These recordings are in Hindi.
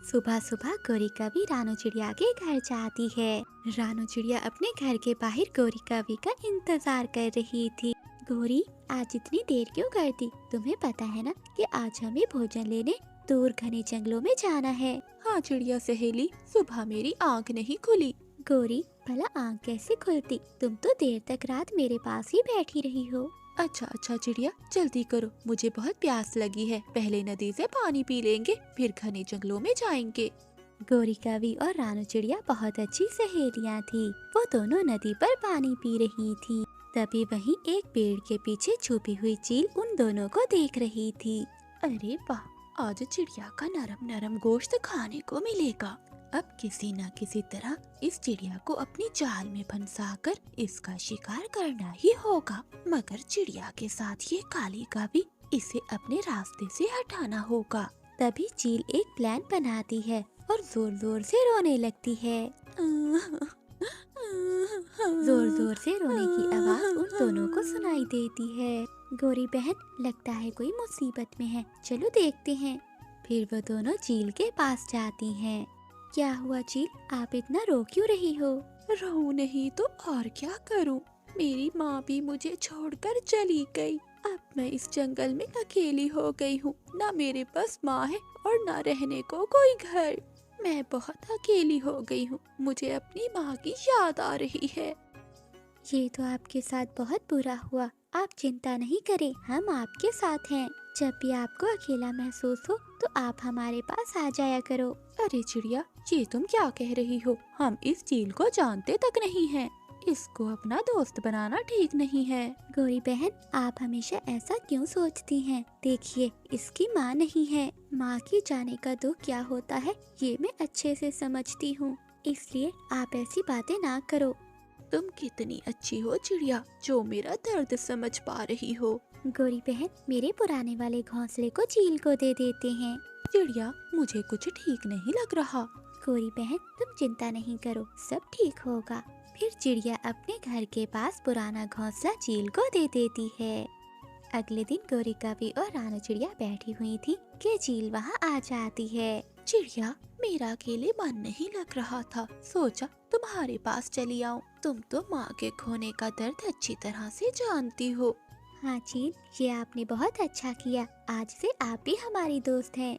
सुबह सुबह गौरी कवि रानू चिड़िया के घर जाती है। रानू चिड़िया अपने घर के बाहर गौरी कवि का इंतजार कर रही थी। गौरी, आज इतनी देर क्यों कर दी? तुम्हें पता है ना कि आज हमें भोजन लेने दूर घने जंगलों में जाना है। हाँ चिड़िया सहेली, सुबह मेरी आँख नहीं खुली। गौरी, भला आँख कैसे खुलती? तुम तो देर तक रात मेरे पास ही बैठी रही हो। अच्छा चिड़िया, जल्दी करो, मुझे बहुत प्यास लगी है। पहले नदी से पानी पी लेंगे, फिर घने जंगलों में जाएंगे। गौरी कवि और रानू चिड़िया बहुत अच्छी सहेलियां थी। वो दोनों नदी पर पानी पी रही थी। तभी वहीं एक पेड़ के पीछे छुपी हुई चील उन दोनों को देख रही थी। अरे वाह, आज चिड़िया का नरम नरम गोश्त खाने को मिलेगा। अब किसी न किसी तरह इस चिड़िया को अपनी जाल में फंसाकर इसका शिकार करना ही होगा। मगर चिड़िया के साथ ये काली का भी इसे अपने रास्ते से हटाना होगा। तभी चील एक प्लान बनाती है और जोर जोर से रोने लगती है। जोर जोर से रोने की आवाज उन दोनों को सुनाई देती है। गौरी बहन, लगता है कोई मुसीबत में है, चलो देखते हैं। फिर वो दोनों चील के पास जाती हैं। क्या हुआ चील, आप इतना रो क्यों रही हो? रो नहीं तो और क्या करूं? मेरी माँ भी मुझे छोड़कर चली गई। अब मैं इस जंगल में अकेली हो गई हूँ। ना मेरे पास माँ है और ना रहने को कोई घर। मैं बहुत अकेली हो गई हूँ। मुझे अपनी माँ की याद आ रही है। ये तो आपके साथ बहुत बुरा हुआ। आप चिंता नहीं करें, हम आपके साथ हैं। जब भी आपको अकेला महसूस हो तो आप हमारे पास आ जाया करो। अरे चिड़िया, ये तुम क्या कह रही हो? हम इस चील को जानते तक नहीं हैं। इसको अपना दोस्त बनाना ठीक नहीं है। गौरी बहन, आप हमेशा ऐसा क्यों सोचती हैं? देखिए, इसकी माँ नहीं है। माँ की जाने का दुख क्या होता है ये मैं अच्छे से समझती हूँ, इसलिए आप ऐसी बातें ना करो। तुम कितनी अच्छी हो चिड़िया, जो मेरा दर्द समझ पा रही हो। गौरी बहन, मेरे पुराने वाले घोंसले को चील को दे देते हैं। चिड़िया, मुझे कुछ ठीक नहीं लग रहा। गौरी बहन, तुम चिंता नहीं करो, सब ठीक होगा। फिर चिड़िया अपने घर के पास पुराना घोंसला चील को दे देती है। अगले दिन गौरी कवि और रानू चिड़िया बैठी हुई थी कि चील वहाँ आ जाती है। चिड़िया, मेरा अकेले मन नहीं लग रहा था, सोचा तुम्हारे पास चली आऊं। तुम तो माँ के खोने का दर्द अच्छी तरह से जानती हो। हाँ चील, ये आपने बहुत अच्छा किया। आज से आप भी हमारी दोस्त हैं।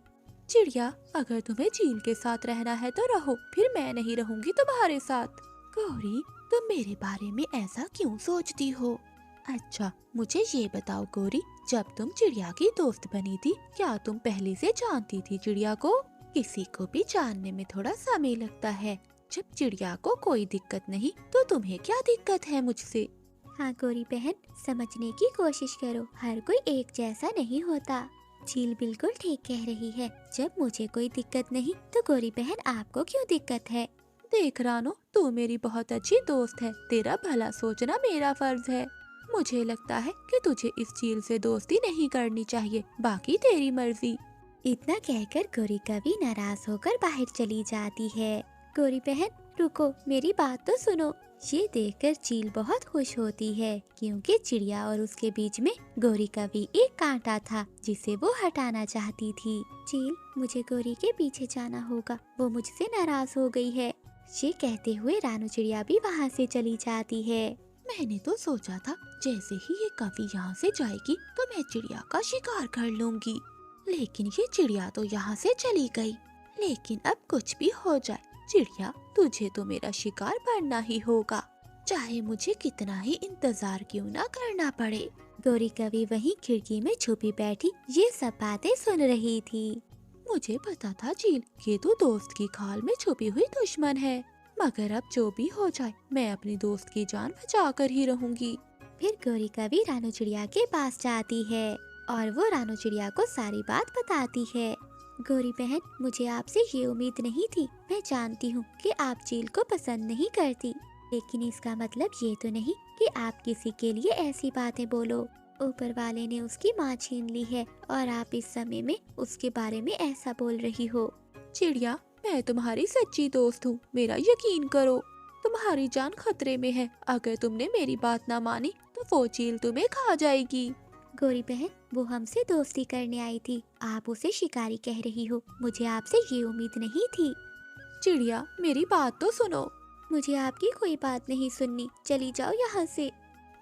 चिड़िया, अगर तुम्हें चील के साथ रहना है तो रहो, फिर मैं नहीं रहूंगी तुम्हारे साथ। गौरी, तुम मेरे बारे में ऐसा क्यों सोचती हो? अच्छा, मुझे ये बताओ गौरी, जब तुम चिड़िया की दोस्त बनी थी, क्या तुम पहले से जानती थी चिड़िया को? किसी को भी जानने में थोड़ा समय लगता है। जब चिड़िया को कोई दिक्कत नहीं तो तुम्हें क्या दिक्कत है मुझसे? हाँ गौरी बहन, समझने की कोशिश करो, हर कोई एक जैसा नहीं होता। चील बिल्कुल ठीक कह रही है। जब मुझे कोई दिक्कत नहीं तो गौरी बहन आपको क्यों दिक्कत है? देख रानो, तू मेरी बहुत अच्छी दोस्त है। तेरा भला सोचना मेरा फर्ज है। मुझे लगता है कि तुझे इस चील से दोस्ती नहीं करनी चाहिए, बाकी तेरी मर्जी। इतना कहकर गौरी कवि नाराज होकर बाहर चली जाती है। गौरी बहन रुको, मेरी बात तो सुनो। ये देखकर चील बहुत खुश होती है, क्योंकि चिड़िया और उसके बीच में गौरी कवि एक कांटा था जिसे वो हटाना चाहती थी। चील, मुझे गौरी के पीछे जाना होगा, वो मुझसे नाराज हो गई है। ये कहते हुए रानू चिड़िया भी वहाँ से चली जाती है। मैंने तो सोचा था जैसे ही ये कवि यहाँ से जाएगी तो मैं चिड़िया का शिकार कर लूंगी, लेकिन ये चिड़िया तो यहाँ से चली गई। लेकिन अब कुछ भी हो जाए चिड़िया, तुझे तो मेरा शिकार बनना ही होगा, चाहे मुझे कितना ही इंतजार क्यों ना करना पड़े। गौरी कवि वहीं खिड़की में छुपी बैठी ये सब बातें सुन रही थी। मुझे पता था चील कि तू दोस्त की खाल में छुपी हुई दुश्मन है, मगर अब जो भी हो जाए मैं अपनी दोस्त की जान बचा कर ही रहूंगी। फिर गौरी कवि रानू चिड़िया के पास जाती है और वो रानू चिड़िया को सारी बात बताती है। गौरी बहन, मुझे आपसे ये उम्मीद नहीं थी। मैं जानती हूँ कि आप चील को पसंद नहीं करती, लेकिन इसका मतलब ये तो नहीं कि आप किसी के लिए ऐसी बातें बोलो। ऊपर वाले ने उसकी माँ छीन ली है और आप इस समय में उसके बारे में ऐसा बोल रही हो। चिड़िया, मैं तुम्हारी सच्ची दोस्त हूँ, मेरा यकीन करो। तुम्हारी जान खतरे में है। अगर तुमने मेरी बात ना मानी तो वो चील तुम्हें खा जाएगी। गोरी बहन, वो हमसे दोस्ती करने आई थी, आप उसे शिकारी कह रही हो। मुझे आपसे ये उम्मीद नहीं थी। चिड़िया, मेरी बात तो सुनो। मुझे आपकी कोई बात नहीं सुननी, चली जाओ यहाँ से।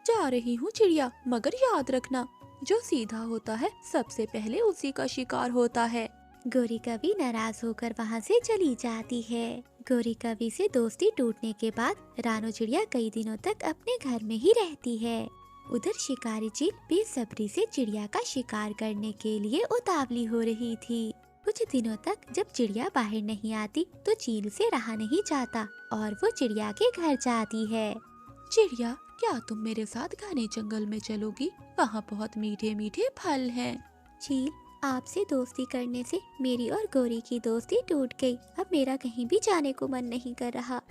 जा रही हूँ चिड़िया, मगर याद रखना, जो सीधा होता है सबसे पहले उसी का शिकार होता है। गोरी कवि नाराज होकर वहाँ से चली जाती है। गोरी कवि से दोस्ती टूटने के बाद रानो चिड़िया कई दिनों तक अपने घर में ही रहती है। उधर शिकारी चील बेसब्री से चिड़िया का शिकार करने के लिए उतावली हो रही थी। कुछ दिनों तक जब चिड़िया बाहर नहीं आती तो चील से रहा नहीं जाता और वो चिड़िया के घर जाती है। चिड़िया, क्या तुम मेरे साथ घने जंगल में चलोगी? वहाँ बहुत मीठे मीठे फल हैं। चील, आपसे दोस्ती करने से मेरी और गोरी की दोस्ती टूट गई। अब मेरा कहीं भी जाने को मन नहीं कर रहा।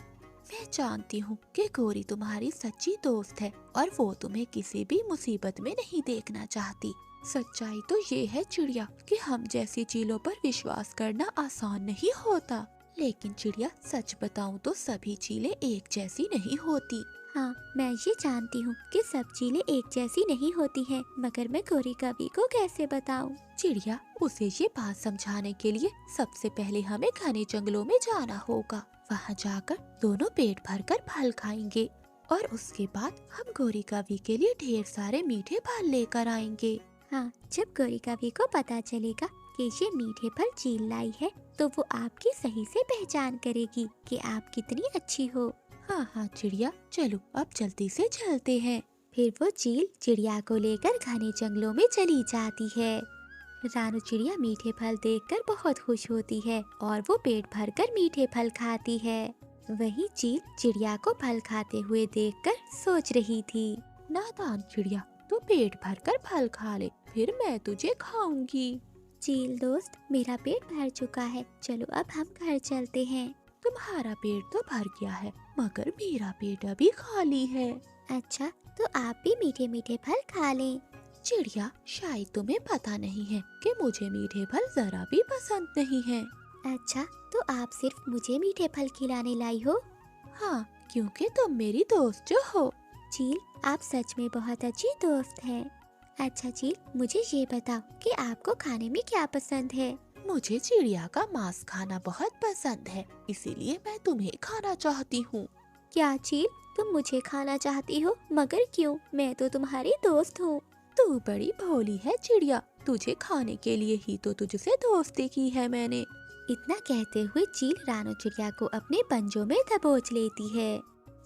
मैं जानती हूँ कि गोरी तुम्हारी सच्ची दोस्त है और वो तुम्हें किसी भी मुसीबत में नहीं देखना चाहती। सच्चाई तो ये है चिड़िया कि हम जैसी चीलों पर विश्वास करना आसान नहीं होता। लेकिन चिड़िया, सच बताऊँ तो सभी चीलें एक जैसी नहीं होती। हाँ, मैं ये जानती हूँ कि सब चीलें एक जैसी नहीं होती हैं, मगर मैं गोरी कवि को कैसे बताऊँ? चिड़िया, उसे ये बात समझाने के लिए सबसे पहले हमें घने जंगलों में जाना होगा। वहाँ जाकर दोनों पेट भरकर फल खाएंगे और उसके बाद हम गोरी कवि के लिए ढेर सारे मीठे फल लेकर आएंगे। हाँ, जब गोरी कवि को पता चलेगा कि ये मीठे फल चील लाई है तो वो आपकी सही से पहचान करेगी कि आप कितनी अच्छी हो। हाँ हाँ चिड़िया, चलो अब जल्दी से चलते हैं। फिर वो चील चिड़िया को लेकर घने जंगलों में चली जाती है। रानू चिड़िया मीठे फल देखकर बहुत खुश होती है और वो पेट भरकर मीठे फल खाती है। वहीं चील चिड़िया को फल खाते हुए देखकर सोच रही थी, नादान चिड़िया, तू पेट भरकर फल खा ले, फिर मैं तुझे खाऊंगी। चील दोस्त, मेरा पेट भर चुका है, चलो अब हम घर चलते हैं। तुम्हारा पेट तो भर गया है, मगर मेरा पेट अभी खाली है। अच्छा, तो आप भी मीठे मीठे फल खा लें। चिड़िया, शायद तुम्हें पता नहीं है कि मुझे मीठे फल जरा भी पसंद नहीं है। अच्छा, तो आप सिर्फ मुझे मीठे फल खिलाने लाई हो? हाँ, क्योंकि तुम मेरी दोस्त जो हो। चील, आप सच में बहुत अच्छी दोस्त हैं। अच्छा चील, मुझे ये बताओ कि आपको खाने में क्या पसंद है? मुझे चिड़िया का मांस खाना बहुत पसंद है, इसीलिए मैं तुम्हें खाना चाहती हूँ। क्या चील, तुम मुझे खाना चाहती हो? मगर क्यों? मैं तो तुम्हारी दोस्त हूँ। तू बड़ी भोली है चिड़िया, तुझे खाने के लिए ही तो तुझसे दोस्ती की है मैंने। इतना कहते हुए चील रानो चिड़िया को अपने पंजों में दबोच लेती है।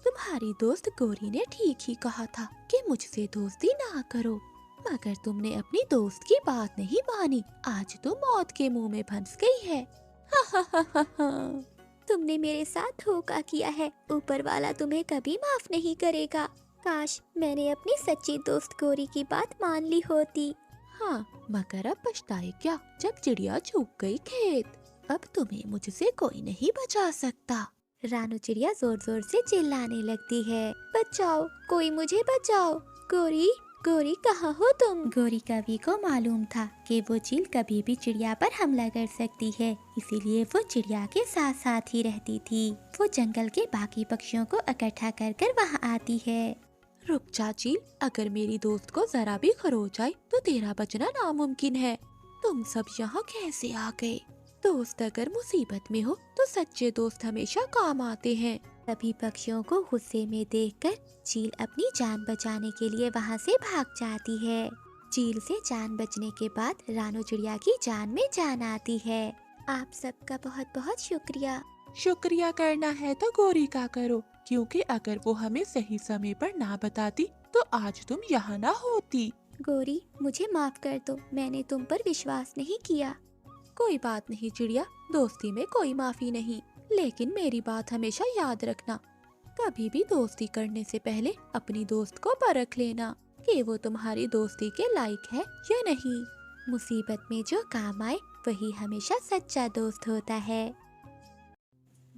तुम्हारी दोस्त गोरी ने ठीक ही कहा था कि मुझसे दोस्ती ना करो, मगर तुमने अपनी दोस्त की बात नहीं मानी। आज तो मौत के मुंह में फंस गई है। हा हा हा हा हा। तुमने मेरे साथ धोखा किया है, ऊपर वाला तुम्हें कभी माफ नहीं करेगा। काश मैंने अपनी सच्ची दोस्त गोरी की बात मान ली होती। हाँ, मगर अब पछताए क्या जब चिड़िया चूक गई खेत। अब तुम्हें मुझसे कोई नहीं बचा सकता। रानू चिड़िया जोर जोर से चिल्लाने लगती है, बचाओ, कोई मुझे बचाओ। गोरी, गोरी कहाँ हो तुम? गोरी कवि को मालूम था कि वो चील कभी भी चिड़िया पर हमला कर सकती है, इसीलिए वो चिड़िया के साथ साथ ही रहती थी। वो जंगल के बाकी पक्षियों को इकट्ठा कर कर वहाँ आती है। रुक जा चील, अगर मेरी दोस्त को जरा भी खरोच आई तो तेरा बचना नामुमकिन है। तुम सब यहाँ कैसे आ गए? दोस्त अगर मुसीबत में हो तो सच्चे दोस्त हमेशा काम आते हैं। सभी पक्षियों को गुस्से में देखकर चील अपनी जान बचाने के लिए वहाँ से भाग जाती है। चील से जान बचने के बाद रानो चिड़िया की जान में जान आती है। आप सबका बहुत बहुत शुक्रिया। शुक्रिया करना है तो गोरी का करो, क्योंकि अगर वो हमें सही समय पर ना बताती तो आज तुम यहाँ ना होती। गोरी, मुझे माफ कर दो, मैंने तुम पर विश्वास नहीं किया। कोई बात नहीं चिड़िया, दोस्ती में कोई माफी नहीं, लेकिन मेरी बात हमेशा याद रखना, कभी भी दोस्ती करने से पहले अपनी दोस्त को परख लेना कि वो तुम्हारी दोस्ती के लायक है या नहीं। मुसीबत में जो काम आए वही हमेशा सच्चा दोस्त होता है।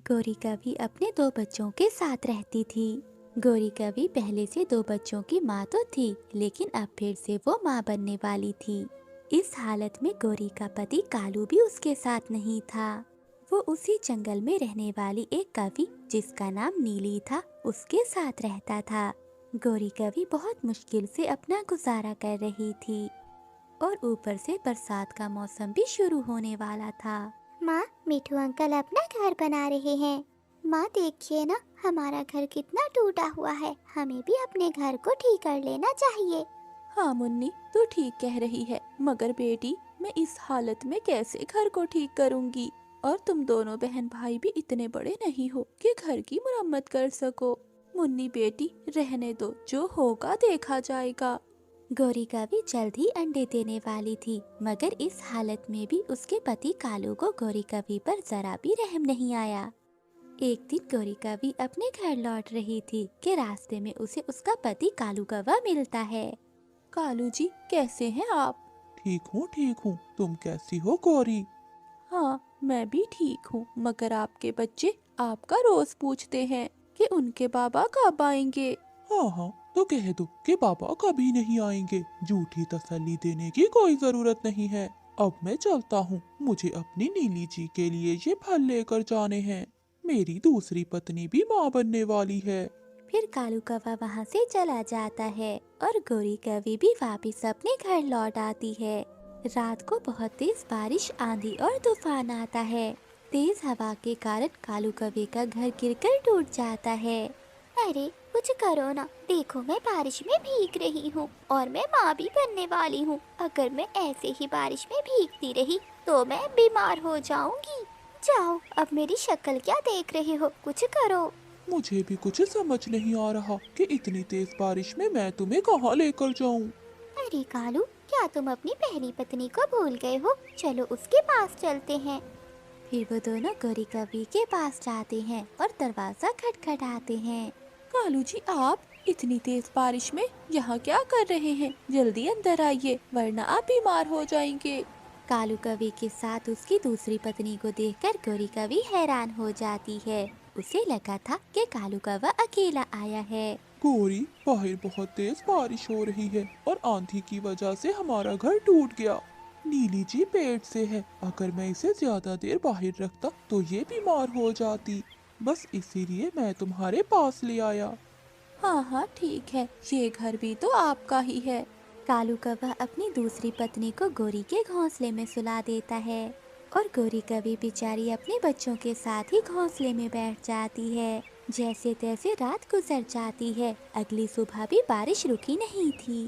गोरी कवि अपने 2 बच्चों के साथ रहती थी। गोरी कवि पहले से 2 बच्चों की माँ तो थी, लेकिन अब फिर से वो माँ बनने वाली थी। इस हालत में गोरी का पति कालू भी उसके साथ नहीं था। वो उसी जंगल में रहने वाली एक कवि जिसका नाम नीली था, उसके साथ रहता था। गोरी कभी बहुत मुश्किल से अपना गुजारा कर रही थी और ऊपर से बरसात का मौसम भी शुरू होने वाला था। माँ, मिठू अंकल अपना घर बना रहे हैं। माँ देखिए ना, हमारा घर कितना टूटा हुआ है। हमें भी अपने घर को ठीक कर लेना चाहिए। हाँ मुन्नी, तू ठीक कह रही है, मगर बेटी मैं इस हालत में कैसे घर को ठीक करूँगी? और तुम दोनों बहन भाई भी इतने बड़े नहीं हो कि घर की मरम्मत कर सको। मुन्नी बेटी रहने दो, जो होगा देखा जाएगा। गोरी कभी जल्द ही अंडे देने वाली थी, मगर इस हालत में भी उसके पति कालू को गोरी कभी पर जरा भी रहम नहीं आया। एक दिन गोरी कभी अपने घर लौट रही थी कि रास्ते में उसे उसका पति कालू कौवा मिलता है। कालू जी, कैसे हैं आप? ठीक हूँ, तुम कैसी हो गौरी? हाँ, मैं भी ठीक हूँ, मगर आपके बच्चे आपका रोज पूछते हैं कि उनके बाबा कब आएंगे। हाँ, तो कह दो कि पापा कभी नहीं आएंगे। झूठी तसल्ली देने की कोई जरूरत नहीं है। अब मैं चलता हूँ, मुझे अपनी नीली जी के लिए ये फल लेकर जाने हैं। मेरी दूसरी पत्नी भी माँ बनने वाली है। फिर कालू कौवा वहाँ से चला जाता है और गोरी कभी भी वापस अपने घर लौट आती है। रात को बहुत तेज बारिश, आंधी और तूफान आता है। तेज हवा के कारण कालू कौवे का घर गिरकर टूट जाता है। अरे कुछ करो ना, देखो मैं बारिश में भीग रही हूँ और मैं माँ भी बनने वाली हूँ। अगर मैं ऐसे ही बारिश में भीगती रही तो मैं बीमार हो जाऊंगी। जाओ, अब मेरी शक्ल क्या देख रहे हो, कुछ करो। मुझे भी कुछ समझ नहीं आ रहा कि इतनी तेज बारिश में मैं तुम्हें कहाँ लेकर जाऊँ। अरे कालू, क्या तुम अपनी पहली पत्नी को भूल गए हो? चलो उसके पास चलते हैं। फिर वो दोनों गोरी कभी के पास जाते हैं और दरवाजा खटखटाते हैं। कालू जी, आप इतनी तेज बारिश में यहाँ क्या कर रहे हैं? जल्दी अंदर आइए, वरना आप बीमार हो जाएंगे। कालू कौवे के साथ उसकी दूसरी पत्नी को देखकर गोरी कभी हैरान हो जाती है। उसे लगा था कि कालू कौवा अकेला आया है। गौरी, बाहर बहुत तेज बारिश हो रही है और आंधी की वजह से हमारा घर टूट गया। नीली जी पेट से है, अगर मैं इसे ज्यादा देर बाहर रखता तो ये बीमार हो जाती। बस इसीलिए मैं तुम्हारे पास ले आया। हाँ, ठीक है, ये घर भी तो आपका ही है। कालू कौवा अपनी दूसरी पत्नी को गोरी के घोंसले में सुला देता है और गोरी कभी बेचारी अपने बच्चों के साथ ही घोंसले में बैठ जाती है। जैसे तैसे रात गुजर जाती है। अगली सुबह भी बारिश रुकी नहीं थी।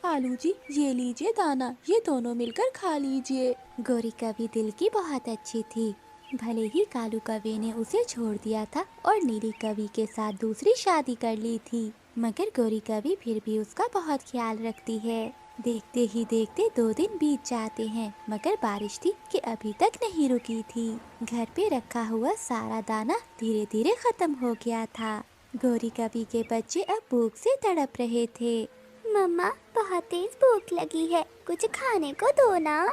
कालू जी, ये लीजिए दाना, ये दोनों मिलकर खा लीजिए। गोरी कभी दिल की बहुत अच्छी थी। भले ही कालू कौवे ने उसे छोड़ दिया था और नीली कभी के साथ दूसरी शादी कर ली थी, मगर गोरी कभी फिर भी उसका बहुत ख्याल रखती है। देखते ही देखते 2 दिन बीत जाते हैं, मगर बारिश थी कि अभी तक नहीं रुकी थी। घर पे रखा हुआ सारा दाना धीरे धीरे खत्म हो गया था। गोरी कभी के बच्चे अब भूख से तड़प रहे थे। मम्मा, बहुत तेज भूख लगी है, कुछ खाने को दो ना।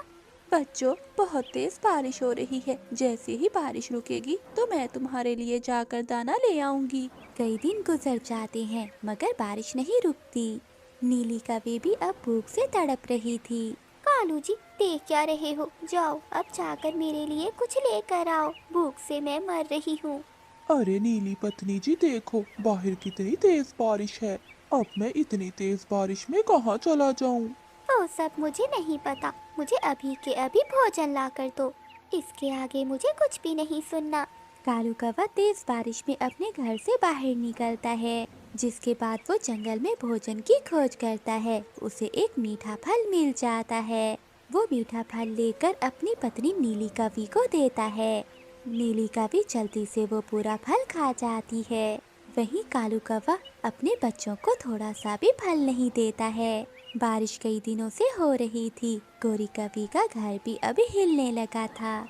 बच्चों, बहुत तेज बारिश हो रही है, जैसे ही बारिश रुकेगी तो मैं तुम्हारे लिए जाकर दाना ले आऊंगी। कई दिन गुजर जाते हैं, मगर बारिश नहीं रुकती। नीली कभी भी अब भूख से तड़प रही थी। कालू जी, देख क्या रहे हो? जाओ, अब जाकर मेरे लिए कुछ लेकर आओ, भूख से मैं मर रही हूँ। अरे नीली पत्नी जी, देखो बाहर कितनी तेज बारिश है। अब मैं इतनी तेज बारिश में कहाँ चला जाऊँ? वो सब मुझे नहीं पता, मुझे अभी के अभी भोजन ला कर दो। इसके आगे मुझे कुछ भी नहीं सुनना। कालू कौवा तेज बारिश में अपने घर से बाहर निकलता है, जिसके बाद वो जंगल में भोजन की खोज करता है। उसे एक मीठा फल मिल जाता है। वो मीठा फल लेकर अपनी पत्नी नीली कवी को देता है। नीली कवी जल्दी से वो पूरा फल खा जाती है। वहीं कालू कौवा अपने बच्चों को थोड़ा सा भी फल नहीं देता है। बारिश कई दिनों से हो रही थी। गोरी कवी का घर भी अभी हिलने लगा था।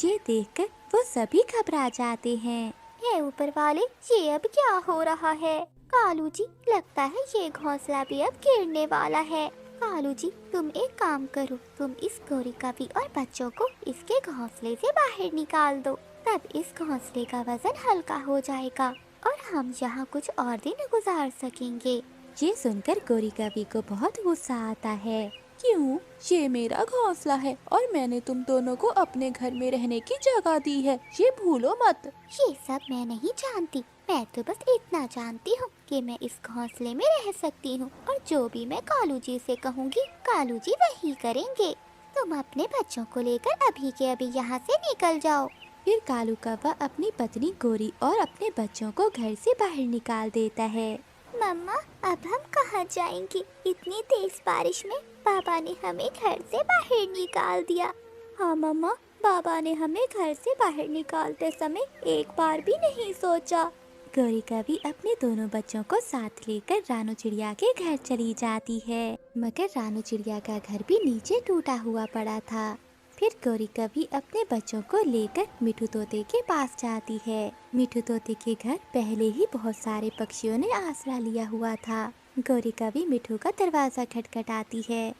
ये देखकर वो सभी घबरा जाते हैं। हे ऊपर वाले, ये अब क्या हो रहा है? कालू जी, लगता है ये घोंसला भी अब गिरने वाला है। कालू जी, तुम एक काम करो, तुम इस गोरी कवी और बच्चों को इसके घोंसले से बाहर निकाल दो। तब इस घोंसले का वजन हल्का हो जाएगा और हम यहाँ कुछ और दिन गुजार सकेंगे। ये सुनकर गोरी कवी को बहुत गुस्सा आता है। क्यों? ये मेरा घोंसला है और मैंने तुम दोनों को अपने घर में रहने की जगह दी है, ये भूलो मत। ये सब मैं नहीं जानती, मैं तो बस इतना जानती हूँ कि मैं इस घोंसले में रह सकती हूँ और जो भी मैं कालू जी से कहूँगी कालू जी वही करेंगे। तुम अपने बच्चों को लेकर अभी के अभी यहाँ से निकल जाओ। फिर कालू कौवा अपनी पत्नी गोरी और अपने बच्चों को घर से बाहर निकाल देता है। मम्मा, अब हम कहाँ जाएंगे? इतनी तेज बारिश में पापा ने हमें घर से बाहर निकाल दिया। हाँ मम्मा, बाबा ने हमें घर से बाहर निकालते समय एक बार भी नहीं सोचा। गौरी कभी अपने दोनों बच्चों को साथ लेकर रानू चिड़िया के घर चली जाती है, मगर रानू चिड़िया का घर भी नीचे टूटा हुआ पड़ा था। फिर गौरी कभी अपने बच्चों को लेकर मिठू तोते के पास जाती है। मिठू तोते के घर पहले ही बहुत सारे पक्षियों ने आसरा लिया हुआ था। गौरी कभी मिठू का दरवाजा खटखटाती है।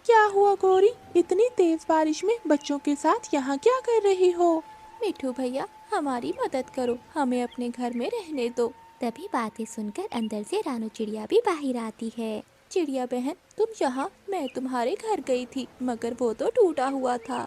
क्या हुआ गौरी, इतनी तेज बारिश में बच्चों के साथ यहाँ क्या कर रही हो? मिठू भैया, हमारी मदद करो, हमें अपने घर में रहने दो। तभी बातें सुनकर अंदर से रानू चिड़िया भी बाहर आती है। चिड़िया बहन, तुम यहाँ, मैं तुम्हारे घर गई थी मगर वो तो टूटा हुआ था।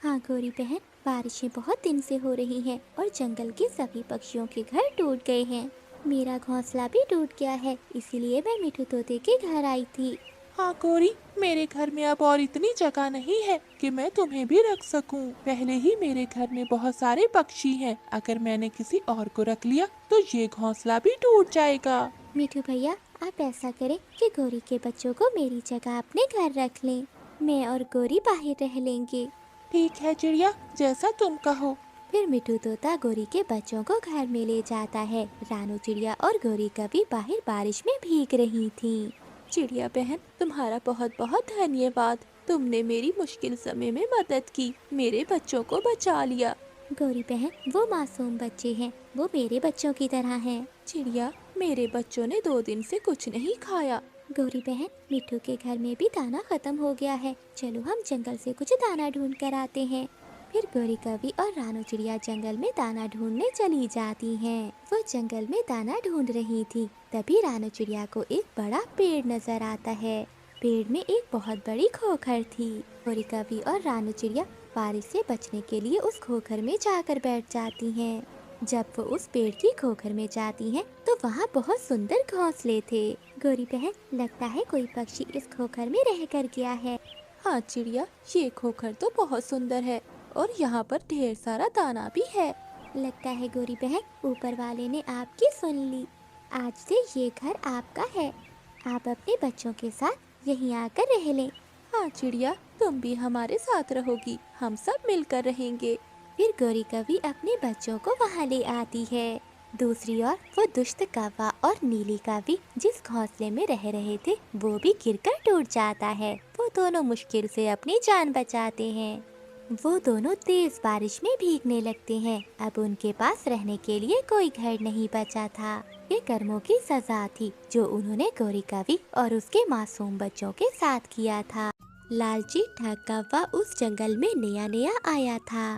हाँ गौरी बहन, बारिशें बहुत दिन से हो रही हैं और जंगल के सभी पक्षियों के घर टूट गए हैं। मेरा घोंसला भी टूट गया है, इसीलिए मैं मिठू तोते के घर आई थी। हाँ गौरी, मेरे घर में अब और इतनी जगह नहीं है कि मैं तुम्हें भी रख सकूं। पहले ही मेरे घर में बहुत सारे पक्षी हैं, अगर मैंने किसी और को रख लिया तो ये घोंसला भी टूट जाएगा। मिठू भैया, आप ऐसा करें कि गौरी के बच्चों को मेरी जगह अपने घर रख लें। मैं और गौरी बाहर रह लेंगे। ठीक है चिड़िया, जैसा तुम कहो। फिर मिठू तोता गौरी के बच्चों को घर में ले जाता है। रानू चिड़िया और गौरी कभी बाहर बारिश में भीग रही थी। चिड़िया बहन, तुम्हारा बहुत बहुत धन्यवाद। तुमने मेरी मुश्किल समय में मदद की, मेरे बच्चों को बचा लिया। गौरी बहन, वो मासूम बच्चे हैं, वो मेरे बच्चों की तरह हैं। चिड़िया, मेरे बच्चों ने 2 दिन से कुछ नहीं खाया। गौरी बहन, मिठू के घर में भी दाना खत्म हो गया है, चलो हम जंगल से कुछ दाना ढूंढ कर आते हैं। फिर गौरी कवि और रानू चिड़िया जंगल में दाना ढूंढने चली जाती हैं। वो जंगल में दाना ढूंढ रही थी, तभी रानू चिड़िया को एक बड़ा पेड़ नजर आता है। पेड़ में एक बहुत बड़ी खोखर थी। गौरी कवि और रानू चिड़िया बारिश से बचने के लिए उस खोखर में जाकर बैठ जाती हैं। जब वो उस पेड़ की खोखर में जाती हैं, तो वहाँ बहुत सुंदर घोंसले थे। गौरी बहन, लगता है कोई पक्षी इस खोखर में रह कर गया है। हाँ चिड़िया, ये खोखर तो बहुत सुंदर है और यहाँ पर ढेर सारा दाना भी है। लगता है गौरी बहन, ऊपर वाले ने आपकी सुन ली। आज से ये घर आपका है, आप अपने बच्चों के साथ यहीं आकर रह लें। हाँ चिड़िया, तुम भी हमारे साथ रहोगी, हम सब मिलकर रहेंगे। फिर गौरी कवि अपने बच्चों को वहाँ ले आती है। दूसरी ओर वो दुष्ट कौवा और नीली कवि जिस घोंसले में रह रहे थे, वो भी गिरकर टूट जाता है। वो दोनों मुश्किल से अपनी जान बचाते हैं। वो दोनों तेज बारिश में भीगने लगते हैं। अब उनके पास रहने के लिए कोई घर नहीं बचा था। ये कर्मों की सजा थी जो उन्होंने गौरी कवि और उसके मासूम बच्चों के साथ किया था। लालची ठग कौवा उस जंगल में नया नया आया था।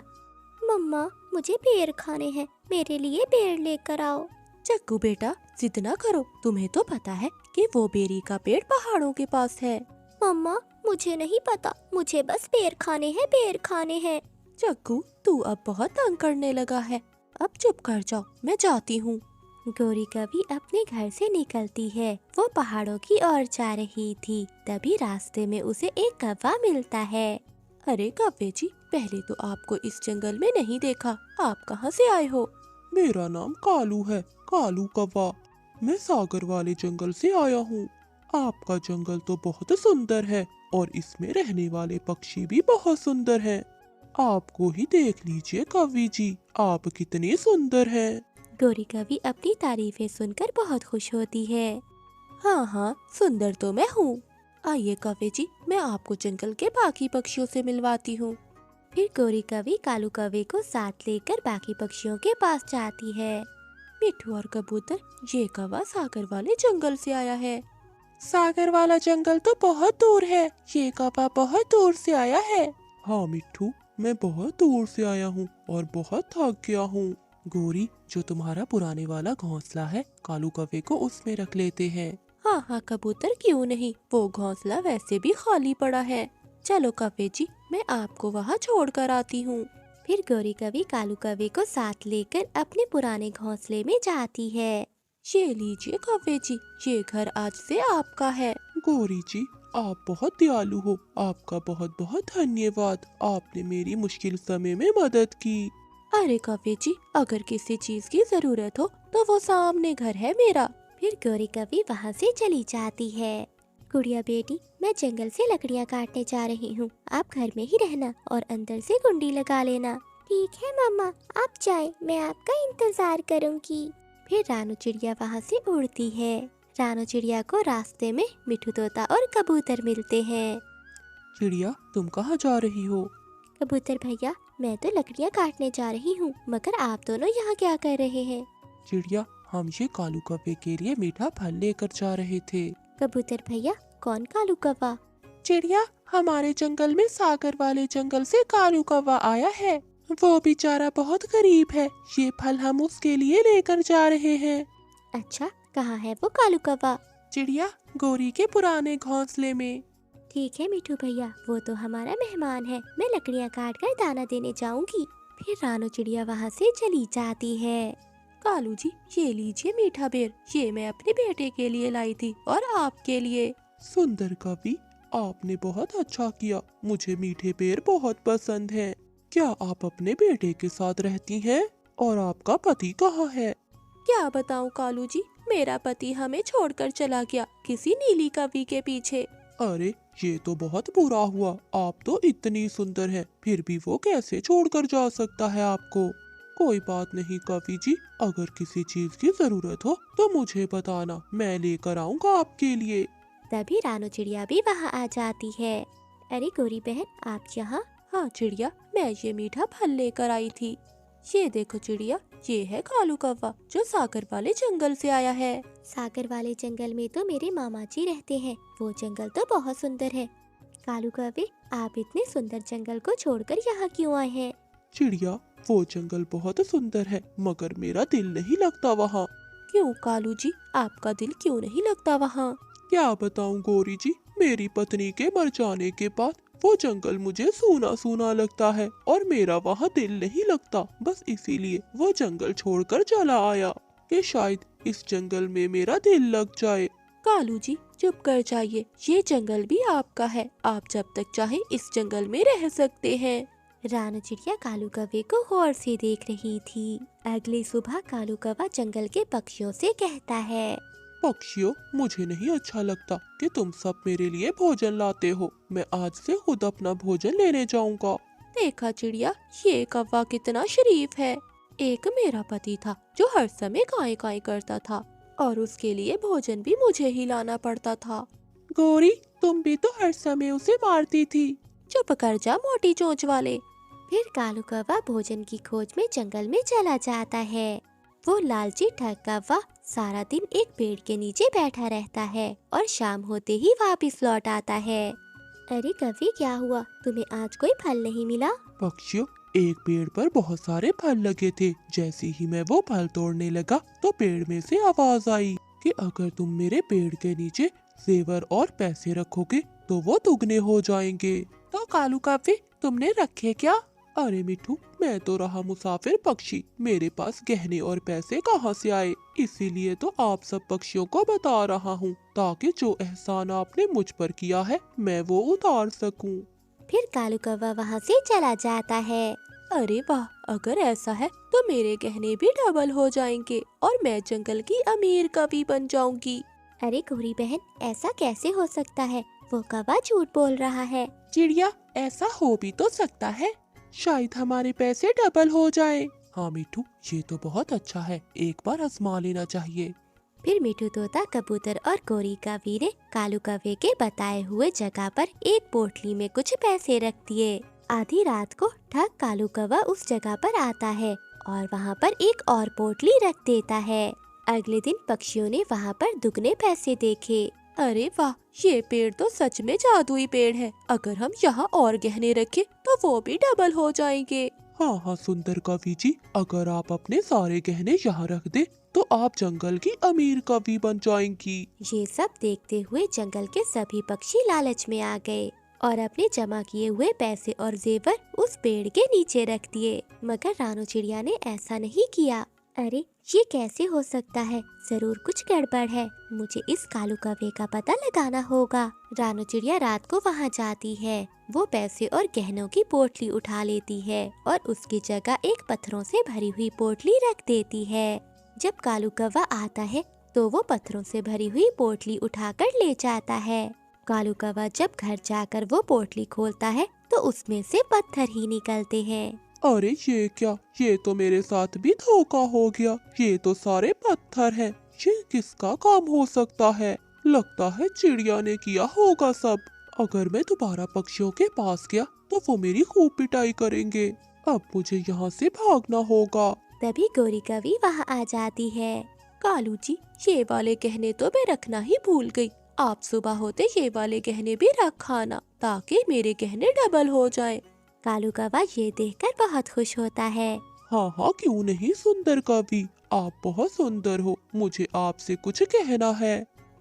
मम्मा, मुझे पेड़ खाने हैं, मेरे लिए पेड़ लेकर आओ। चक्कू बेटा, जिद ना करो, तुम्हें तो पता है कि वो बेरी का पेड़ पहाड़ों के पास है। मम्मा, मुझे नहीं पता, मुझे बस पेड़ खाने हैं, पेड़ खाने हैं। चक्कू, तू अब बहुत तंग करने लगा है, अब चुप कर जाओ, मैं जाती हूँ। गौरी कवि अपने घर से निकलती है। वो पहाड़ों की ओर जा रही थी, तभी रास्ते में उसे एक कौवा मिलता है। अरे कौवे जी, पहले तो आपको इस जंगल में नहीं देखा, आप कहाँ से आए हो? मेरा नाम कालू है, कालू कौवा। मैं सागर वाले जंगल से आया हूँ। आपका जंगल तो बहुत सुंदर है और इसमें रहने वाले पक्षी भी बहुत सुंदर हैं। आपको ही देख लीजिए कवि जी, आप कितने सुंदर हैं। गौरी कवि अपनी तारीफें सुनकर बहुत खुश होती है। हाँ हाँ, सुंदर तो मैं हूँ। आइए कौवे जी, मैं आपको जंगल के बाकी पक्षियों से मिलवाती हूँ। फिर गौरी कवि कालू कौवे को साथ लेकर बाकी पक्षियों के पास जाती है। मिठू और कबूतर, ये कौवा सागर वाले जंगल से आया है। सागर वाला जंगल तो बहुत दूर है, ये कौवा बहुत दूर से आया है। हाँ मिट्ठू, मैं बहुत दूर से आया हूँ और बहुत थक गया हूँ। गौरी, जो तुम्हारा पुराने वाला घोंसला है, कालू कौवे को उसमें रख लेते हैं। हाँ हाँ कबूतर, क्यों नहीं, वो घोंसला वैसे भी खाली पड़ा है। चलो कौवे जी, मैं आपको वहाँ छोड़ कर आती हूँ। फिर गौरी कवि कालू कौवे को साथ लेकर अपने पुराने घोंसले में जाती है। ये लीजिए कौवे जी, ये घर आज से आपका है। गौरी जी, आप बहुत दयालु हो। आपका बहुत बहुत धन्यवाद। आपने मेरी मुश्किल समय में मदद की। अरे कौवे जी, अगर किसी चीज की जरूरत हो तो वो सामने घर है मेरा। फिर गौरी कवि वहाँ से चली जाती है। गुड़िया बेटी, मैं जंगल से लकड़ियाँ काटने जा रही हूँ। आप घर में ही रहना और अंदर से कुंडी लगा लेना। ठीक है मम्मा, आप जाएं, मैं आपका इंतजार करूंगी। फिर रानू चिड़िया वहाँ से उड़ती है। रानू चिड़िया को रास्ते में मिठू तोता और कबूतर मिलते हैं। चिड़िया, तुम कहाँ जा रही हो? कबूतर भैया, मैं तो लकड़ियाँ काटने जा रही हूँ, मगर आप दोनों यहाँ क्या कर रहे हैं? चिड़िया, हम ये कालू कौवे के लिए मीठा फल लेकर जा रहे थे। कबूतर भैया, कौन कालू कौवा? चिड़िया, हमारे जंगल में सागर वाले जंगल से कालू कौवा आया है। वो बेचारा बहुत गरीब है। ये फल हम उसके लिए लेकर जा रहे हैं। अच्छा, कहाँ है वो कालू कौवा? चिड़िया, गौरी के पुराने घोंसले में। ठीक है मिठू भैया, वो तो हमारा मेहमान है। मैं लकड़ियाँ काट कर दाना देने जाऊंगी। फिर रानू चिड़िया वहाँ से चली जाती है। कालू जी, ये लीजिए मीठा बेर, ये मैं अपने बेटे के लिए लाई थी और आपके लिए। सुंदर कवि, आपने बहुत अच्छा किया। मुझे मीठे पेड़ बहुत पसंद हैं। क्या आप अपने बेटे के साथ रहती हैं? और आपका पति कहाँ है? क्या बताऊं कालू जी, मेरा पति हमें छोड़कर चला गया किसी नीली कवि के पीछे। अरे, ये तो बहुत बुरा हुआ। आप तो इतनी सुंदर हैं, फिर भी वो कैसे छोड़कर जा सकता है आपको? कोई बात नहीं कवि जी, अगर किसी चीज की जरूरत हो तो मुझे बताना, मैं लेकर आऊँगा आपके लिए। तभी रानू चिड़िया भी वहाँ आ जाती है। अरे गौरी बहन, आप यहाँ? हाँ चिड़िया, मैं ये मीठा फल लेकर आई थी। ये देखो चिड़िया, ये है कालू कौवा जो सागर वाले जंगल से आया है। सागर वाले जंगल में तो मेरे मामा जी रहते हैं। वो जंगल तो बहुत सुंदर है। कालू कौवे, आप इतने सुंदर जंगल को छोड़कर यहाँ क्यों आए हैं? चिड़िया, वो जंगल बहुत सुंदर है, मगर मेरा दिल नहीं लगता वहाँ। क्यों कालू जी, आपका दिल क्यों नहीं लगता वहाँ? क्या बताऊँ गौरी जी, मेरी पत्नी के मर जाने के बाद वो जंगल मुझे सूना सूना लगता है और मेरा वहाँ दिल नहीं लगता। बस इसीलिए वो जंगल छोड़कर चला आया कि शायद इस जंगल में मेरा दिल लग जाए। कालू जी चुप कर जाइए, ये जंगल भी आपका है। आप जब तक चाहे इस जंगल में रह सकते हैं। रानू चिड़िया कालू कौवे को गौर से देख रही थी। अगली सुबह कालू कौवा जंगल के पक्षियों से कहता है, पक्षियों, मुझे नहीं अच्छा लगता कि तुम सब मेरे लिए भोजन लाते हो। मैं आज से खुद अपना भोजन लेने जाऊंगा। देखा चिड़िया, ये कौवा कितना शरीफ है। एक मेरा पति था जो हर समय काई काई करता था और उसके लिए भोजन भी मुझे ही लाना पड़ता था। गौरी, तुम भी तो हर समय उसे मारती थी। चुप कर जा मोटी चोंच वाले। फिर कालू कौवा भोजन की खोज में जंगल में चला जाता है। वो लालची ठग कौवा सारा दिन एक पेड़ के नीचे बैठा रहता है और शाम होते ही वापस लौट आता है। अरे कवि, क्या हुआ? तुम्हें आज कोई फल नहीं मिला? पक्षियों, एक पेड़ पर बहुत सारे फल लगे थे। जैसे ही मैं वो फल तोड़ने लगा तो पेड़ में से आवाज आई कि अगर तुम मेरे पेड़ के नीचे जेवर और पैसे रखोगे तो वो दुगने हो जाएंगे। तो कालू कौवे, तुमने रखे क्या? अरे मिठू, मैं तो रहा मुसाफिर पक्षी, मेरे पास गहने और पैसे कहाँ से आए? इसीलिए तो आप सब पक्षियों को बता रहा हूँ ताकि जो एहसान आपने मुझ पर किया है मैं वो उतार सकूं। फिर कालू कौवा वहाँ से चला जाता है। अरे वाह, अगर ऐसा है तो मेरे गहने भी डबल हो जाएंगे और मैं जंगल की अमीर कवि बन जाऊंगी। अरे गौरी बहन, ऐसा कैसे हो सकता है? वो कौवा झूठ बोल रहा है। चिड़िया, ऐसा हो भी तो सकता है, शायद हमारे पैसे डबल हो जाए। हाँ मिठू, ये तो बहुत अच्छा है, एक बार आजमा लेना चाहिए। फिर मिठू तोता, कबूतर और गौरी कवि ने कालू कौवे के बताए हुए जगह पर एक पोटली में कुछ पैसे रख दिए। आधी रात को ठग कालू कौवा उस जगह पर आता है और वहाँ पर एक और पोटली रख देता है। अगले दिन पक्षियों ने वहाँ पर दुगने पैसे देखे। अरे वाह, ये पेड़ तो सच में जादुई पेड़ है। अगर हम यहाँ और गहने रखें तो वो भी डबल हो जाएंगे। हाँ हाँ सुंदर कवि जी, अगर आप अपने सारे गहने यहाँ रख दे तो आप जंगल की अमीर कवि बन जाएंगी। ये सब देखते हुए जंगल के सभी पक्षी लालच में आ गए और अपने जमा किए हुए पैसे और जेवर उस पेड़ के नीचे रख दिए। मगर रानू चिड़िया ने ऐसा नहीं किया। अरे ये कैसे हो सकता है, जरूर कुछ गड़बड़ है, मुझे इस कालू कौवे का पता लगाना होगा। रानू चिड़िया रात को वहाँ जाती है। वो पैसे और गहनों की पोटली उठा लेती है और उसकी जगह एक पत्थरों से भरी हुई पोटली रख देती है। जब कालू कौवा आता है तो वो पत्थरों से भरी हुई पोटली उठाकर ले जाता है। कालू कौवा जब घर जाकर वो पोटली खोलता है तो उसमें से पत्थर ही निकलते हैं। अरे ये क्या, ये तो मेरे साथ भी धोखा हो गया। ये तो सारे पत्थर हैं। ये किसका काम हो सकता है? लगता है चिड़िया ने किया होगा सब। अगर मैं दोबारा पक्षियों के पास गया तो वो मेरी खूब पिटाई करेंगे। अब मुझे यहाँ से भागना होगा। तभी गोरी कवि वहाँ आ जाती है। कालू जी, ये वाले गहने तो मैं रखना ही भूल गई। आप सुबह होते ये वाले गहने भी रख आना ताकि मेरे गहने डबल हो जाएं। कालू कौवा ये देखकर बहुत खुश होता है। हाँ हाँ, क्यों नहीं सुंदर कवि, आप बहुत सुंदर हो। मुझे आपसे कुछ कहना है।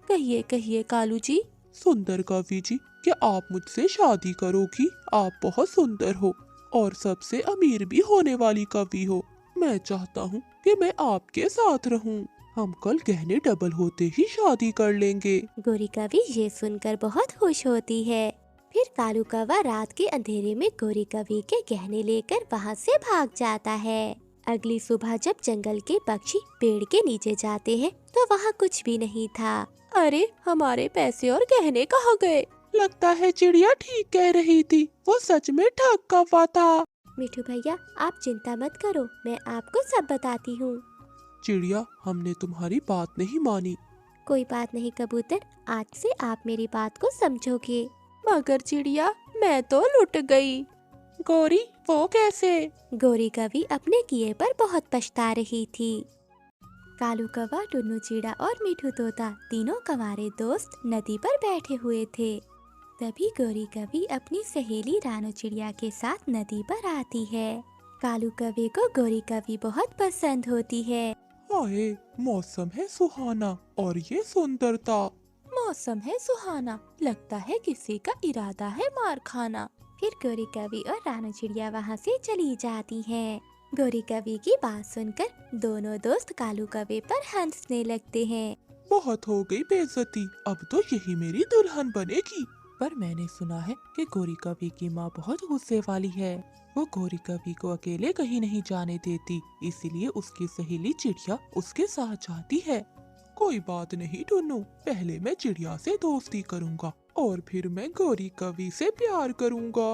कहिए कहिए कालू जी। सुंदर कवि जी, क्या आप मुझसे शादी करोगी? आप बहुत सुंदर हो और सबसे अमीर भी होने वाली कवि हो। मैं चाहता हूँ कि मैं आपके साथ रहूँ। हम कल गहने डबल होते ही शादी कर लेंगे। गोरी कवि ये सुनकर बहुत खुश होती है। फिर कालू कौवा रात के अंधेरे में गोरी कवि के गहने लेकर वहाँ से भाग जाता है। अगली सुबह जब जंगल के पक्षी पेड़ के नीचे जाते हैं तो वहाँ कुछ भी नहीं था। अरे हमारे पैसे और गहने कहाँ गए? लगता है चिड़िया ठीक कह रही थी, वो सच में ठग कौवा था। मिठू भैया आप चिंता मत करो, मैं आपको सब बताती हूँ। चिड़िया, हमने तुम्हारी बात नहीं मानी। कोई बात नहीं कबूतर, आज से आप मेरी बात को समझोगे। मगर चिड़िया, मैं तो लुट गई। गौरी, वो कैसे? गोरी कवि अपने किए पर बहुत पछता रही थी। कालू कौवा, टुन्नू चिड़ा और मिठू तोता तीनों कंवारे दोस्त नदी पर बैठे हुए थे। तभी गोरी कवि अपनी सहेली रानू चिड़िया के साथ नदी पर आती है। कालू कवि को गोरी कवि बहुत पसंद होती है। हाय, मौसम है सुहाना और ये सुंदरता। मौसम है सुहाना, लगता है किसी का इरादा है मार खाना। फिर गोरी कवि और रानू चिड़िया वहाँ से चली जाती हैं। गोरी कवि की बात सुनकर दोनों दोस्त कालू कवि पर हंसने लगते हैं। बहुत हो गई बेइज्जती, अब तो यही मेरी दुल्हन बनेगी। पर मैंने सुना है कि गोरी कवि की माँ बहुत गुस्से वाली है। वो गोरी कवि को अकेले कहीं नहीं जाने देती, इसीलिए उसकी सहेली चिड़िया उसके साथ जाती है। कोई बात नहीं टुन्नू, पहले मैं चिड़िया से दोस्ती करूँगा और फिर मैं गोरी कवि से प्यार करूँगा।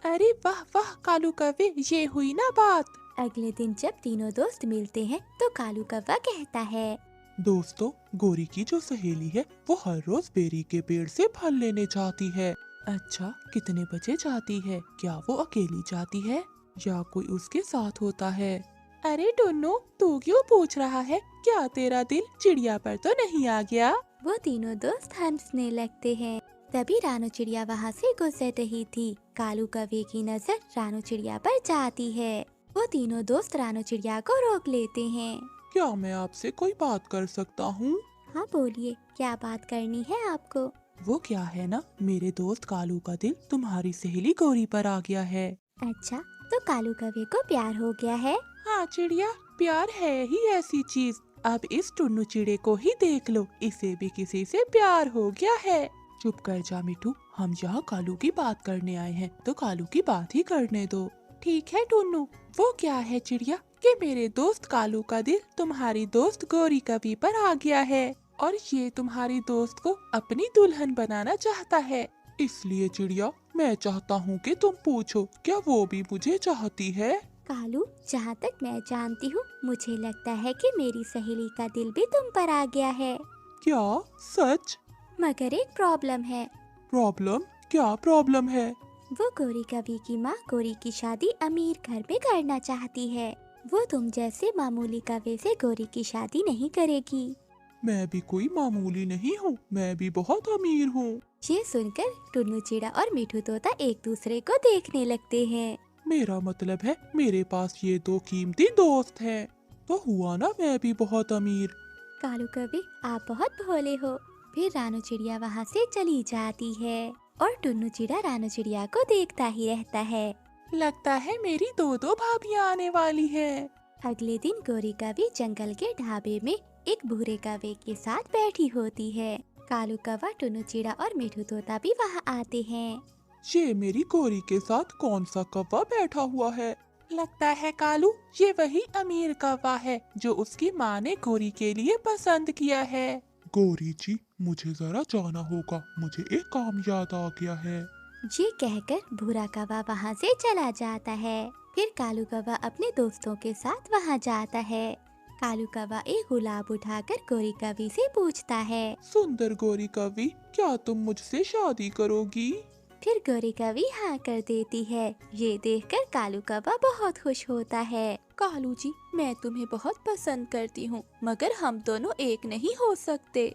अरे वाह वाह कालू कवि, ये हुई ना बात। अगले दिन जब तीनों दोस्त मिलते हैं तो कालू कौवा कहता है, दोस्तों, गोरी की जो सहेली है वो हर रोज बेरी के पेड़ से फल लेने जाती है। अच्छा, कितने बजे जाती है? क्या वो अकेली जाती है या कोई उसके साथ होता है? अरे टुन्नू, तू क्यों पूछ रहा है? क्या तेरा दिल चिड़िया पर तो नहीं आ गया? वो तीनों दोस्त हंसने लगते हैं। तभी रानू चिड़िया वहाँ से गुजर रही थी। कालू कौवे की नजर रानू चिड़िया पर जाती है। वो तीनों दोस्त रानू चिड़िया को रोक लेते हैं। क्या मैं आपसे कोई बात कर सकता हूँ? हाँ बोलिए, क्या बात करनी है आपको? वो क्या है ना, मेरे दोस्त कालू का दिल तुम्हारी सहेली गौरी पर आ गया है। अच्छा, तो कालू कौवे को प्यार हो गया है? हाँ चिड़िया, प्यार है ही ऐसी चीज। अब इस टुन्नू चिड़े को ही देख लो, इसे भी किसी से प्यार हो गया है। चुप कर जा मिठू, हम यहाँ कालू की बात करने आए हैं तो कालू की बात ही करने दो। ठीक है टुन्नू, वो क्या है चिड़िया कि मेरे दोस्त कालू का दिल तुम्हारी दोस्त गोरी कवि पर आ गया है और ये तुम्हारी दोस्त को अपनी दुल्हन बनाना चाहता है। इसलिए चिड़िया, मैं चाहता हूँ कि तुम पूछो, क्या वो भी मुझे चाहती है? कालू, जहाँ तक मैं जानती हूँ मुझे लगता है कि मेरी सहेली का दिल भी तुम पर आ गया है। क्या सच? मगर एक प्रॉब्लम है। प्रॉब्लम? क्या प्रॉब्लम है? वो गोरी कवि की माँ गोरी की शादी अमीर घर में करना चाहती है। वो तुम जैसे मामूली कवि से गोरी की शादी नहीं करेगी। मैं भी कोई मामूली नहीं हूँ, मैं भी बहुत अमीर हूँ। ये सुनकर टुन्नू चिड़ा और मिठू तोता एक दूसरे को देखने लगते हैं। मेरा मतलब है मेरे पास ये दो कीमती दोस्त हैं, तो हुआ ना मैं भी बहुत अमीर। कालू कवि, आप बहुत भोले हो। फिर रानू चिड़िया वहाँ से चली जाती है। और टुन्नू चिड़ा रानू चिड़िया को देखता ही रहता है। लगता है मेरी दो दो भाभियां आने वाली है। अगले दिन गोरी कौवी जंगल के ढाबे में एक भूरे कौवे के साथ बैठी होती है। कालू कौवा, टुन्नू चिड़ा और मिठू तोता भी वहाँ आते हैं। ये मेरी गोरी के साथ कौन सा कौवा बैठा हुआ है? लगता है कालू ये वही अमीर कौवा है जो उसकी माँ ने गोरी के लिए पसंद किया है। गोरी जी, मुझे जरा जाना होगा, मुझे एक काम याद आ गया है। ये कहकर भूरा कौवा वहाँ से चला जाता है। फिर कालू कौवा अपने दोस्तों के साथ वहाँ जाता है। कालू कौवा एक गुलाब उठाकर गोरी कौवी से पूछता है। सुंदर गोरी कौवी, क्या तुम मुझसे शादी करोगी? फिर गोरी कौवी हाँ कर देती है। ये देखकर कालू कौवा बहुत खुश होता है। कालू जी, मैं तुम्हें बहुत पसंद करती हूँ, मगर हम दोनों एक नहीं हो सकते,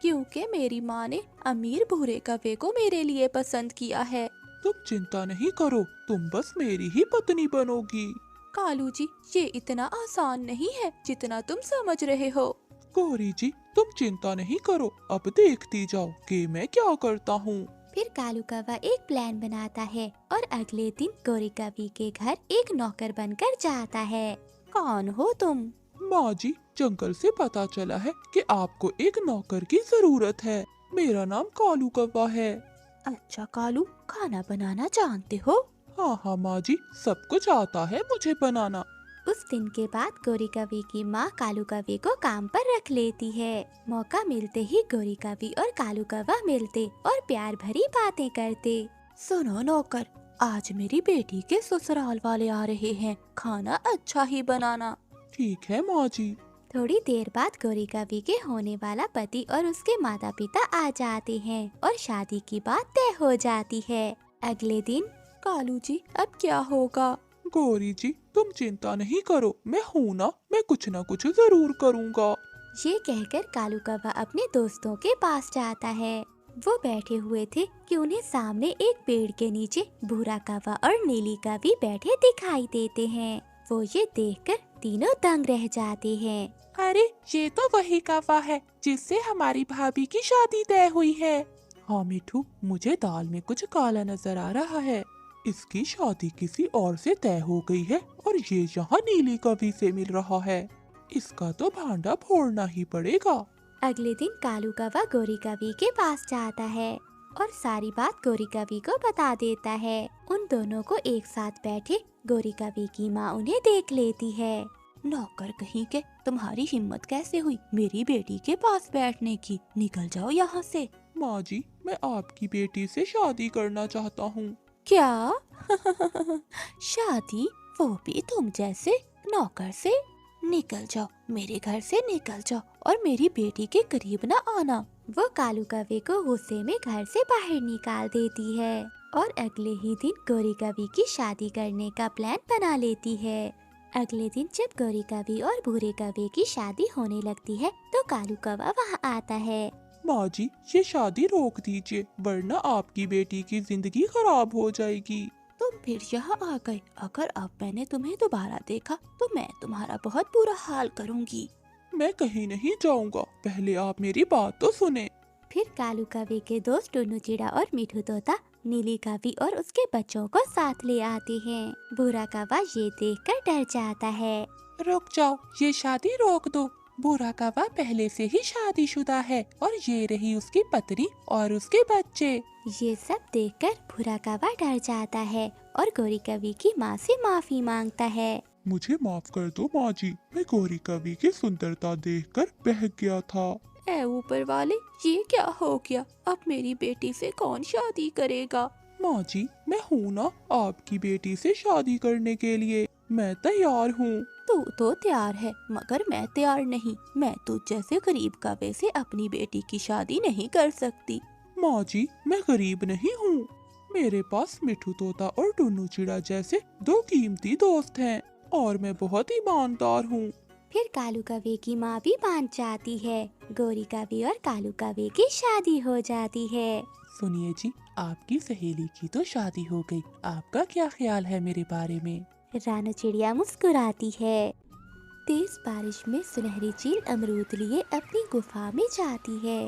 क्योंकि मेरी माँ ने अमीर भूरे कौवे को मेरे लिए पसंद किया है। तुम चिंता नहीं करो, तुम बस मेरी ही पत्नी बनोगी। कालू जी, ये इतना आसान नहीं है जितना तुम समझ रहे हो। गोरी जी, तुम चिंता नहीं करो, अब देखती जाओ कि मैं क्या करता हूँ। फिर कालू कौवा एक प्लान बनाता है और अगले दिन गोरी कौवी के घर एक नौकर बनकर जाता है। कौन हो तुम? माँ जी, जंगल से पता चला है कि आपको एक नौकर की जरूरत है। मेरा नाम कालू कौवा है। अच्छा कालू, खाना बनाना जानते हो? हाँ हाँ माँ जी, सब कुछ आता है मुझे बनाना। उस दिन के बाद गोरी कौवी की माँ कालू कौवे को काम पर रख लेती है। मौका मिलते ही गोरी कौवी और कालू कौवा मिलते और प्यार भरी बातें करते। सुनो नौकर, आज मेरी बेटी के ससुराल वाले आ रहे हैं, खाना अच्छा ही बनाना। ठीक है माँ जी। थोड़ी देर बाद गोरी कौवी के होने वाला पति और उसके माता पिता आ जाते हैं और शादी की बात तय हो जाती है। अगले दिन कालू जी, अब क्या होगा? गोरी जी, तुम चिंता नहीं करो, मैं हूँ ना, मैं कुछ न कुछ जरूर करूँगा। ये कहकर कालू कौवा अपने दोस्तों के पास जाता है। वो बैठे हुए थे कि उन्हें सामने एक पेड़ के नीचे भूरा कौवा और नीली कौवी बैठे दिखाई देते हैं। वो ये देखकर तीनों दंग रह जाते हैं। अरे, ये तो वही कौवा है जिससे हमारी भाभी की शादी तय हुई है। हाँ मिठू, मुझे दाल में कुछ काला नजर आ रहा है। इसकी शादी किसी और से तय हो गई है और ये यहाँ नीली कौवी से मिल रहा है। इसका तो भांडा फोड़ना ही पड़ेगा। अगले दिन कालू कौवा गोरी कौवी के पास जाता है और सारी बात गोरी कौवी को बता देता है। उन दोनों को एक साथ बैठे गोरी कौवी की माँ उन्हें देख लेती है। नौकर कहीं के, तुम्हारी हिम्मत कैसे हुई मेरी बेटी के पास बैठने की? निकल जाओ यहाँ से। माँ जी, मैं आपकी बेटी से शादी करना चाहता हूँ। क्या? शादी, वो भी तुम जैसे नौकर से? निकल जाओ, मेरे घर से निकल जाओ और मेरी बेटी के करीब न आना। वो कालू कौवे को गुस्से में घर से बाहर निकाल देती है और अगले ही दिन गोरी कौवी की शादी करने का प्लान बना लेती है। अगले दिन जब गोरी कौवी और भूरे कौवे की शादी होने लगती है तो कालू कौवा वहाँ आता है। माँ जी, ये शादी रोक दीजिए, वरना आपकी बेटी की जिंदगी खराब हो जाएगी। तुम फिर यहाँ आ गए। अगर अब मैंने तुम्हें दोबारा देखा तो मैं तुम्हारा बहुत बुरा हाल करूँगी। मैं कहीं नहीं जाऊँगा, पहले आप मेरी बात तो सुने। फिर कालू कौवे के दोस्त टुन्नू चिड़ा और मिठू तोता नीली कौवी और उसके बच्चों को साथ ले आते हैं। भूरा कौवा ये देखकर डर जाता है। रुक जाओ, ये शादी रोक दो। भूरा कौवा पहले से ही शादीशुदा है और ये रही उसकी पत्नी और उसके बच्चे। ये सब देखकर भूरा कौवा डर जाता है और गोरी कौवी की माँ से माफी मांगता है। मुझे माफ कर दो माँ जी, मैं गोरी कौवी की सुंदरता देखकर बहक गया था। ऐ ऊपर वाले, ये क्या हो गया? अब मेरी बेटी से कौन शादी करेगा? माँ जी, मैं हूँ ना आपकी बेटी से शादी करने के लिए, मैं तैयार हूँ। तू तो तैयार है, मगर मैं तैयार नहीं। मैं तुझ जैसे गरीब कौवे से अपनी बेटी की शादी नहीं कर सकती। माँ जी, मैं गरीब नहीं हूँ, मेरे पास मिठू तोता और टुन्नू चिड़ा जैसे दो कीमती दोस्त हैं और मैं बहुत ईमानदार हूँ। फिर कालू कौवे की माँ भी मान जाती है। गोरी कौवी और कालू कौवे की शादी हो जाती है। सुनिए जी, आपकी सहेली की तो शादी हो गई, आपका क्या ख्याल है मेरे बारे में? रानू चिड़िया मुस्कुराती है। तेज बारिश में सुनहरी चील अमरूद लिए अपनी गुफा में जाती है।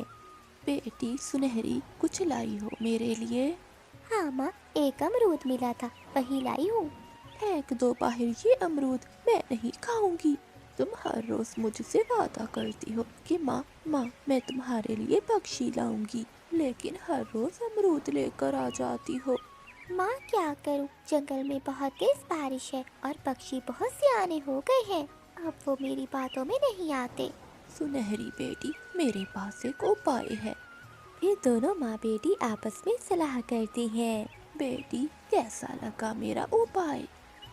बेटी सुनहरी, कुछ लाई हो मेरे लिए? हाँ माँ, एक अमरूद मिला था, वही लाई हूँ। फेंक दो बाहर ये अमरूद, मैं नहीं खाऊंगी। तुम हर रोज मुझसे वादा करती हो कि माँ माँ मैं तुम्हारे लिए पक्षी लाऊंगी, लेकिन हर रोज अमरूद लेकर आ जाती हो। माँ क्या करूँ, जंगल में बहुत तेज बारिश है और पक्षी बहुत सियाने हो गए हैं, अब वो मेरी बातों में नहीं आते। सुनहरी बेटी, मेरे पास एक उपाय है। फिर दोनों माँ बेटी आपस में सलाह करती हैं। बेटी, कैसा लगा मेरा उपाय?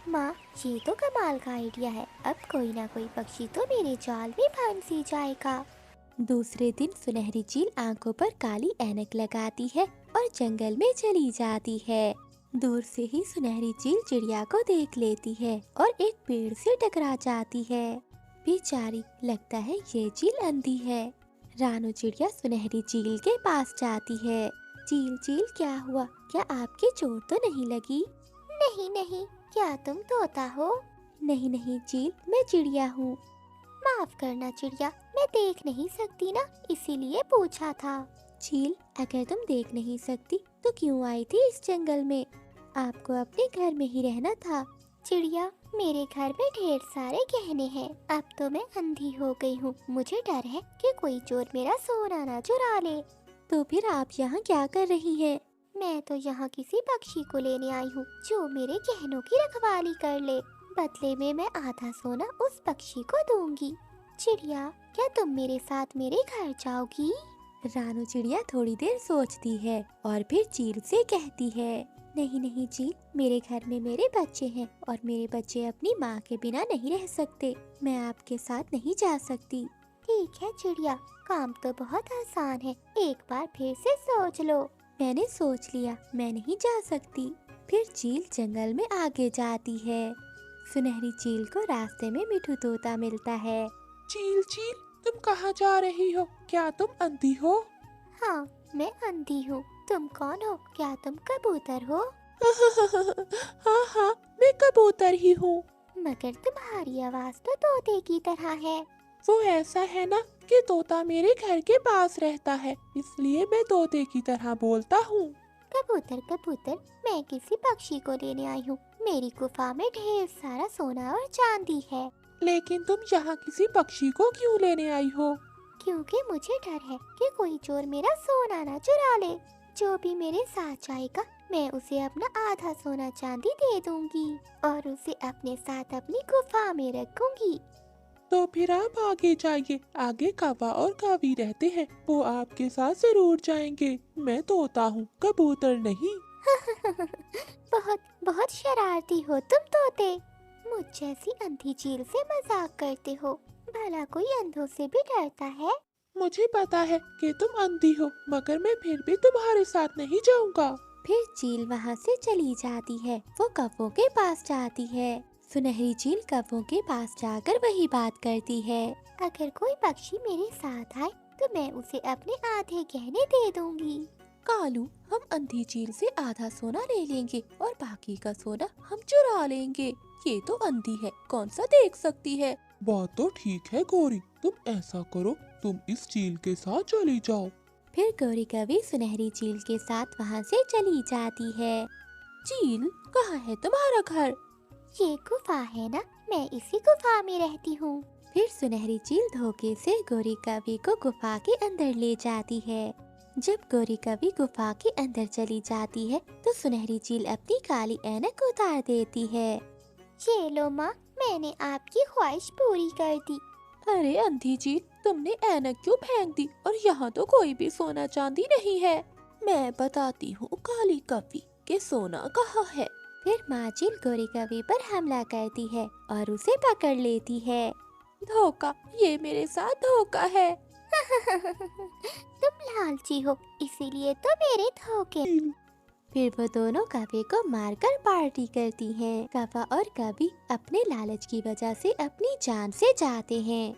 माँ, ये तो कमाल का आइडिया है, अब कोई ना कोई पक्षी तो मेरे जाल में फंस ही जाएगा। दूसरे दिन सुनहरी चील आंखों पर काली ऐनक लगाती है और जंगल में चली जाती है। दूर से ही सुनहरी चील चिड़िया को देख लेती है और एक पेड़ से टकरा जाती है। बेचारी, लगता है ये चील अंधी है। रानू चिड़िया सुनहरी चील के पास जाती है। चील चील, क्या हुआ, क्या आपके चोट तो नहीं लगी? नहीं नहीं, क्या तुम तोता हो? नहीं नहीं चील, मैं चिड़िया हूँ। माफ करना चिड़िया, मैं देख नहीं सकती ना, इसीलिए पूछा था। चील, अगर तुम देख नहीं सकती तो क्यों आई थी इस जंगल में? आपको अपने घर में ही रहना था। चिड़िया, मेरे घर में ढेर सारे गहने हैं, अब तो मैं अंधी हो गई हूँ, मुझे डर है कि कोई चोर मेरा सोना ना चुरा ले। तो फिर आप यहाँ क्या कर रही हैं? मैं तो यहाँ किसी पक्षी को लेने आई हूँ जो मेरे गहनों की रखवाली कर ले, बदले में मैं आधा सोना उस पक्षी को दूंगी। चिड़िया, क्या तुम मेरे साथ मेरे घर जाओगी? रानू चिड़िया थोड़ी देर सोचती है और फिर चील से कहती है, नहीं नहीं चील, मेरे घर में मेरे बच्चे हैं और मेरे बच्चे अपनी माँ के बिना नहीं रह सकते, मैं आपके साथ नहीं जा सकती। ठीक है चिड़िया, काम तो बहुत आसान है, एक बार फिर से सोच लो। मैंने सोच लिया, मैं नहीं जा सकती। फिर चील जंगल में आगे जाती है। सुनहरी चील को रास्ते में मिठू तोता मिलता है। चील चील, तुम कहाँ जा रही हो? क्या तुम अंधी हो? हाँ, मैं अंधी हूँ। तुम कौन हो? क्या तुम कबूतर हो? हाँ हाँ, मैं कबूतर ही हूँ। मगर तुम्हारी आवाज तो तोते की तरह है। वो ऐसा है ना कि तोता मेरे घर के पास रहता है, इसलिए मैं तोते की तरह बोलता हूँ। कबूतर कबूतर, मैं किसी पक्षी को लेने आई हूँ, मेरी गुफा में ढेर सारा सोना और चांदी है। लेकिन तुम यहाँ किसी पक्षी को क्यों लेने आई हो? क्योंकि मुझे डर है कि कोई चोर मेरा सोना ना चुरा ले। जो भी मेरे साथ जाएगा, मैं उसे अपना आधा सोना चांदी दे दूंगी और उसे अपने साथ अपनी गुफा में रखूंगी। तो फिर आप आगे जाइए, आगे कौवा और कावी रहते हैं, वो आपके साथ जरूर जाएंगे। मैं तोता हूँ, कबूतर नहीं। बहुत बहुत शरारती हो तुम तोते, मुझ जैसी अंधी चील से मजाक करते हो। भला कोई अंधों से भी डरता है? मुझे पता है कि तुम अंधी हो, मगर मैं फिर भी तुम्हारे साथ नहीं जाऊंगा। फिर चील वहाँ से चली जाती है। वो कौवों के पास जाती है। सुनहरी चील कौवों के पास जाकर वही बात करती है। अगर कोई पक्षी मेरे साथ आए तो मैं उसे अपने आधे गहने दे दूंगी। कालू, हम अंधी चील से आधा सोना ले लेंगे और बाकी का सोना हम चुरा लेंगे। ये तो अंधी है, कौन सा देख सकती है। बात तो ठीक है गौरी, तुम ऐसा करो, तुम इस चील के साथ चली जाओ। फिर गौरी कवि सुनहरी चील के साथ वहाँ से चली जाती है। चील, कहाँ है तुम्हारा घर? ये गुफा है ना, मैं इसी गुफा में रहती हूँ। फिर सुनहरी चील धोखे से गौरी कवि को गुफा के अंदर ले जाती है। जब गौरी कवि गुफा के अंदर चली जाती है तो सुनहरी चील अपनी काली ऐनक उतार देती है। ये लो माँ, मैंने आपकी ख्वाहिश पूरी कर दी। अरे अंधी चील, तुमने ऐनक क्यों फेंक दी? और यहाँ तो कोई भी सोना चांदी नहीं है। मैं बताती हूँ काली कवि के सोना कहाँ है। फिर माँ चील गौरी कवि पर हमला करती है और उसे पकड़ लेती है। धोखा, ये मेरे साथ धोखा है। तुम लालची हो, इसीलिए तो मेरे धोखे। फिर वो दोनों कौवे को मारकर पार्टी करती हैं। कौवा और कवि अपने लालच की वजह से अपनी जान से जाते हैं।